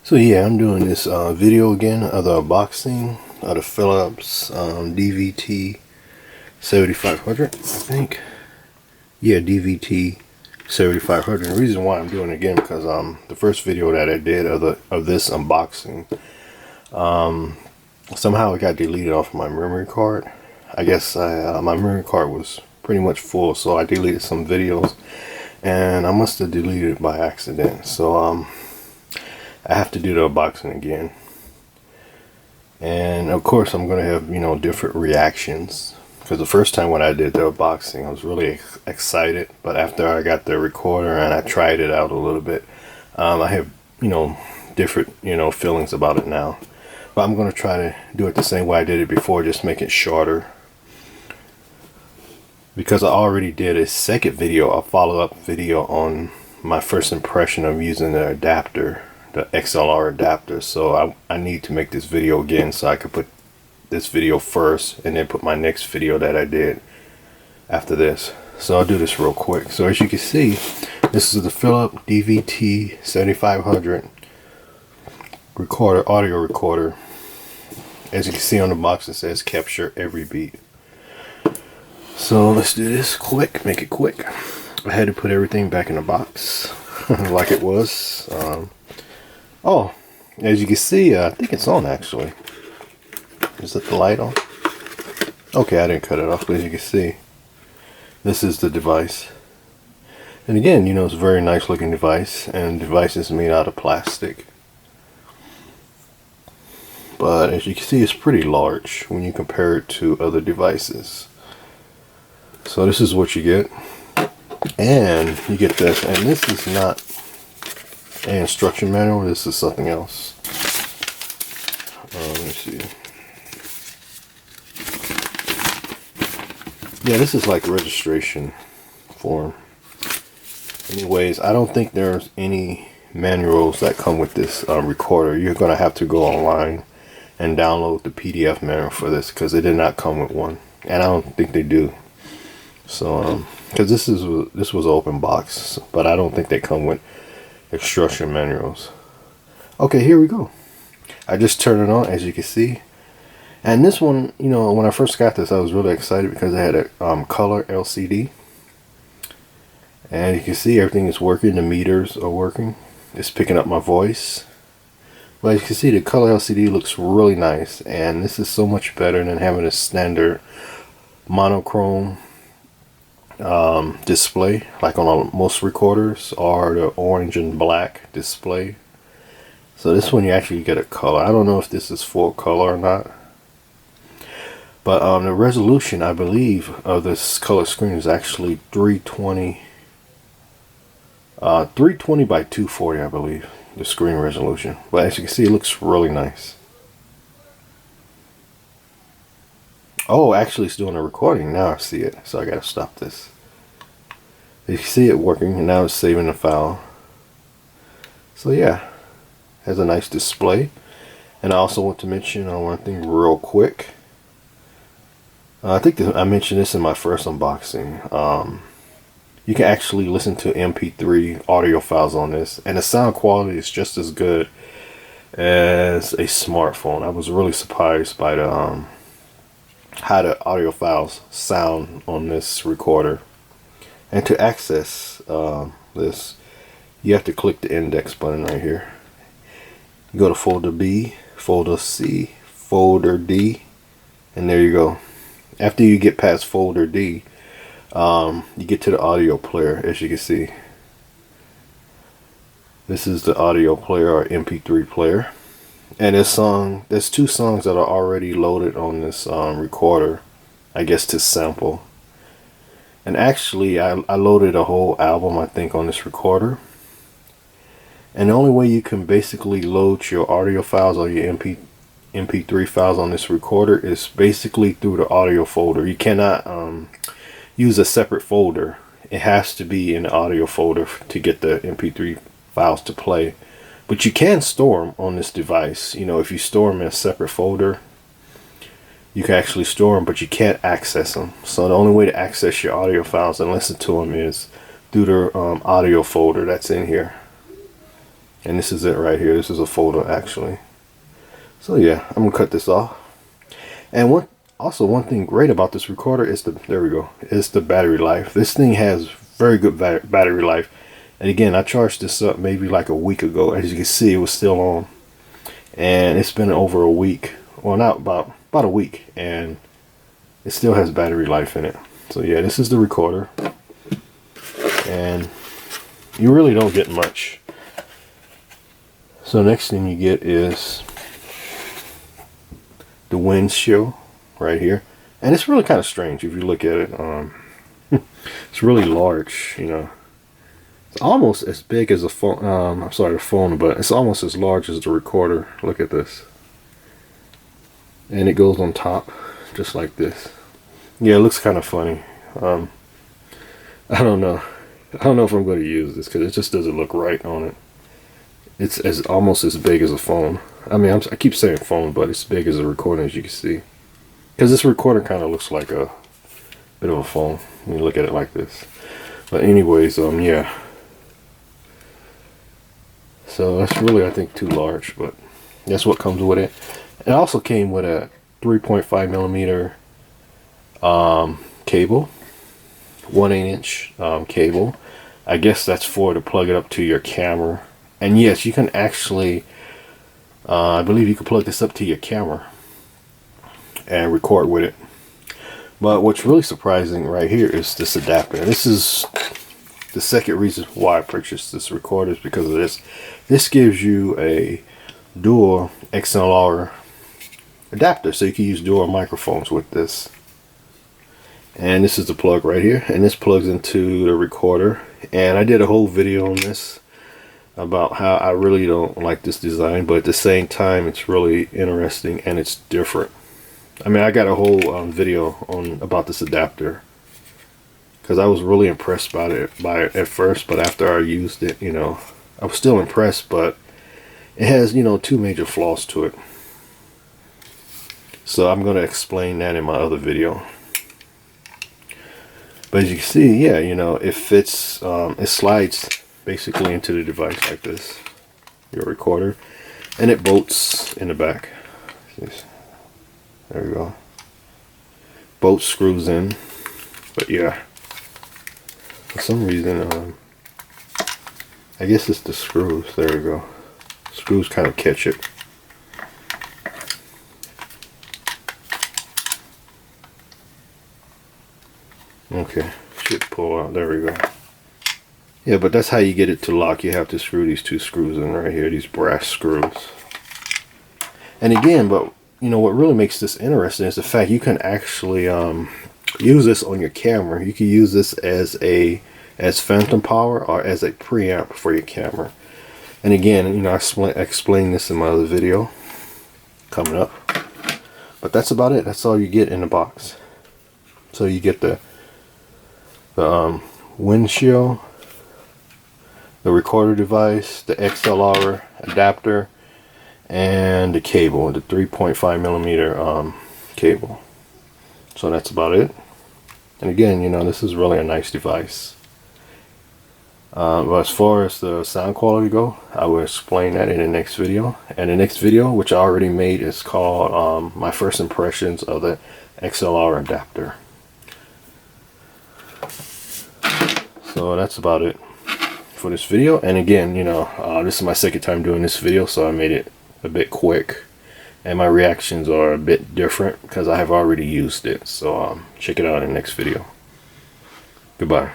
So yeah, I'm doing this video again of the unboxing of the Philips DVT7500, I think. Yeah, DVT7500. The reason why I'm doing it again because the first video that I did of this unboxing, somehow it got deleted off my memory card. I guess my memory card was pretty much full, so I deleted some videos, and I must have deleted it by accident. So I have to do the unboxing again, and of course I'm gonna have different reactions, because the first time when I did the unboxing I was really excited, but after I got the recorder and I tried it out a little bit, I have different feelings about it now. But I'm gonna try to do it the same way I did it before, just make it shorter, because I already did a second video, a follow-up video on my first impression of using the adapter, the XLR adapter. So I need to make this video again so I could put this video first and then put my next video that I did after this. So I'll do this real quick. So as you can see, this is the Philips DVT7500 recorder, audio recorder. As you can see on the box, it says capture every beat. So let's do this quick, make it quick. I had to put everything back in the box like it was. Oh, as you can see, I think it's on actually. Is it the light on? Okay, I didn't cut it off, but as you can see, this is the device. And again, it's a very nice looking device, and the device is made out of plastic. But as you can see, it's pretty large when you compare it to other devices. So this is what you get. And you get this, and this is not an instruction manual, this is something else. Let me see. Yeah, this is like a registration form. Anyways, I don't think there's any manuals that come with this recorder. You're going to have to go online and download the PDF manual for this, because they did not come with one, and I don't think they do. So because this was an open box, but I don't think they come with instruction manuals. Okay, here we go. I just turned it on, as you can see. And this one, when I first got this, I was really excited because it had a color LCD. And you can see everything is working. The meters are working. It's picking up my voice. But as you can see, the color LCD looks really nice. And this is so much better than having a standard monochrome display like on most recorders, or the orange and black display. So this one you actually get a color. I don't know if this is full color or not, but the resolution, I believe, of this color screen is actually 320 by 240, I believe, the screen resolution. But as you can see, it looks really nice. Oh, actually it's doing a recording now. I see it, so I gotta stop this. You can see it working, and now it's saving the file. So yeah, has a nice display. And I also want to mention one thing real quick. I think I mentioned this in my first unboxing. You can actually listen to MP3 audio files on this, and the sound quality is just as good as a smartphone. I was really surprised by the how the audio files sound on this recorder. And to access this, you have to click the index button right here. You go to folder B, folder C, folder D, and there you go. After you get past folder D, you get to the audio player. As you can see, this is the audio player, or MP3 player. And there's two songs that are already loaded on this recorder, I guess to sample. And actually I loaded a whole album, I think, on this recorder. And the only way you can basically load your audio files or your MP3 files on this recorder is basically through the audio folder. You cannot use a separate folder. It has to be in the audio folder to get the MP3 files to play. But you can store them on this device. If you store them in a separate folder, you can actually store them, but you can't access them. So the only way to access your audio files and listen to them is through the audio folder that's in here. And this is it right here. This is a folder actually. So yeah, I'm gonna cut this off. And one thing great about this recorder is the battery life. This thing has very good battery life. And again, I charged this up maybe like a week ago. As you can see, it was still on, and it's been over a week. Well, not about a week, and it still has battery life in it. So yeah, this is the recorder, and you really don't get much. So next thing you get is the windshield right here, and it's really kind of strange if you look at it. It's really large, you know. It's almost as big as a phone. I'm sorry, the phone, but it's almost as large as the recorder. Look at this, and it goes on top just like this. Yeah, it looks kind of funny. I don't know. I don't know if I'm going to use this because it just doesn't look right on it. It's almost as big as a phone. I mean, I keep saying phone, but it's big as a recorder, as you can see. Because this recorder kind of looks like a bit of a phone when you look at it like this. But anyways, yeah. So that's really, I think, too large, but that's what comes with it. It also came with a 3.5 millimeter cable, 1/8 inch cable. I guess that's to plug it up to your camera. And yes, you can actually, I believe you can plug this up to your camera and record with it. But what's really surprising right here is this adapter. This is the second reason why I purchased this recorder, is because of this. This gives you a dual XLR adapter, so you can use dual microphones with this. And this is the plug right here, and this plugs into the recorder. And I did a whole video on this about how I really don't like this design, but at the same time it's really interesting and it's different. I mean, I got a whole video about this adapter because I was really impressed by it at first, but after I used it, you know, I was still impressed, but it has, you know, two major flaws to it. So I'm going to explain that in my other video. But as you can see, yeah, you know, it fits, it slides basically into the device like this, your recorder, and it bolts in the back. There we go. Bolt screws in, but yeah, for some reason, I guess it's the screws. There we go. Screws kind of catch it. Okay, should pull out. There we go. Yeah, but that's how you get it to lock. You have to screw these two screws in right here, these brass screws. And again, but you know what really makes this interesting is the fact you can actually use this on your camera. You can use this as phantom power or as a preamp for your camera. And again, you know, I explained this in my other video coming up. But that's about it. That's all you get in the box. So you get the windshield, the recorder device, the XLR adapter, and the cable, the 3.5 millimeter cable. So that's about it. And again, you know, this is really a nice device. But as far as the sound quality go, I will explain that in the next video. And the next video, which I already made, is called my first impressions of the XLR adapter. So that's about it for this video. And again, you know, this is my second time doing this video, so I made it a bit quick, and my reactions are a bit different because I have already used it. So check it out in the next video. Goodbye.